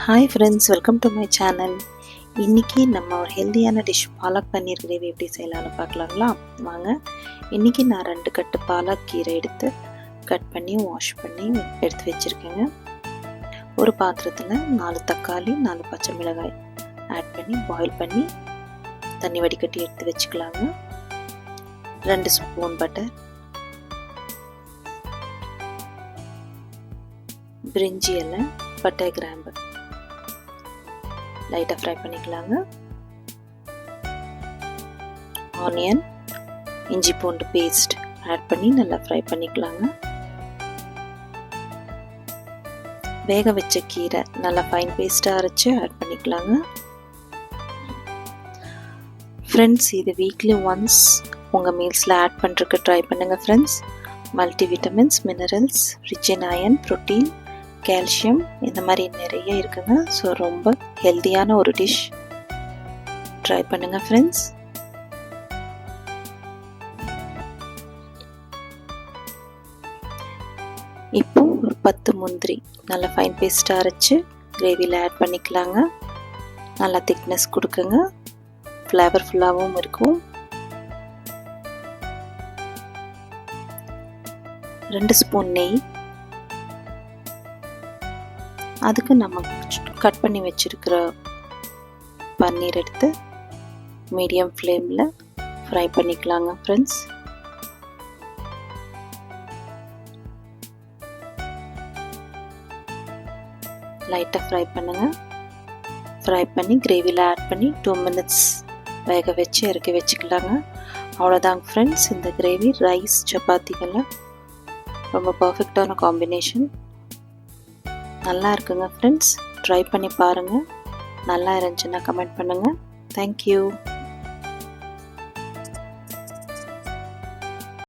Hi friends, welcome to my channel. இன்றைக்கி நம்ம ஒரு ஹெல்த்தியான டிஷ் பாலக் பன்னீர் கிரேவி எப்படி செய்யலாம்னு பார்க்கலாங்களா? வாங்க. இன்றைக்கி நான் 2 கட்டு பாலக் கீரை எடுத்து கட் பண்ணி வாஷ் பண்ணி எடுத்து வச்சுருக்கேங்க. ஒரு பாத்திரத்தில் 4 தக்காளி 4 பச்சை மிளகாய் ஆட் பண்ணி பாயில் பண்ணி தண்ணி வடிகட்டி எடுத்து வச்சுக்கலாங்க. 2 ஸ்பூன் பட்டர், பிரிஞ்சி இலை, பட்டை, கிராம்பு லைட்டாக ஃப்ரை பண்ணிக்கலாங்க. ஆனியன், இஞ்சி பூண்டு பேஸ்ட் ஆட் பண்ணி நல்லா ஃப்ரை பண்ணிக்கலாங்க. வேக வச்ச கீரை நல்லா ஃபைன் பேஸ்ட்டாக அரைச்சி ஆட் பண்ணிக்கலாங்க. ஃப்ரெண்ட்ஸ், இது வீக்லி ஒன்ஸ் உங்கள் மீல்ஸில் ஆட் பண்ணுறதுக்கு ட்ரை பண்ணுங்கள் friends. Multi vitamins, minerals, rich in iron, protein, calcium இந்த மாதிரி நிறைய இருக்குங்க. ஸோ ரொம்ப ஹெல்த்தியான ஒரு டிஷ், ட்ரை பண்ணுங்கள் ஃப்ரெண்ட்ஸ். இப்போ ஒரு 10 முந்திரி நல்லா ஃபைன் பேஸ்ட்டாக அரைச்சி கிரேவியில் ஆட் பண்ணிக்கலாங்க. நல்லா திக்னஸ் கொடுக்குங்க, ஃப்ளேவர்ஃபுல்லாகவும் இருக்கும். 2 ஸ்பூன் நெய், அதுக்கு நம்ம கட் பண்ணி வச்சுருக்கிற பன்னீர் எடுத்து மீடியம் ஃப்ளேமில் ஃப்ரை பண்ணிக்கலாங்க ஃப்ரெண்ட்ஸ். லைட்டாக ஃப்ரை பண்ணுங்கள். ஃப்ரை பண்ணி கிரேவியில் ஆட் பண்ணி 2 மினிட்ஸ் வேக வச்சு இறக்கி வச்சுக்கலாங்க. அவ்வளோதாங்க ஃப்ரெண்ட்ஸ். இந்த கிரேவி ரைஸ் சப்பாத்திக்கெல்லாம் ரொம்ப பர்ஃபெக்டான காம்பினேஷன். நல்லா இருக்குங்க ஃப்ரெண்ட்ஸ், ட்ரை பண்ணி பாருங்கள். நல்லா இருந்துச்சுன்னா கமெண்ட் பண்ணுங்கள். தேங்க்யூ.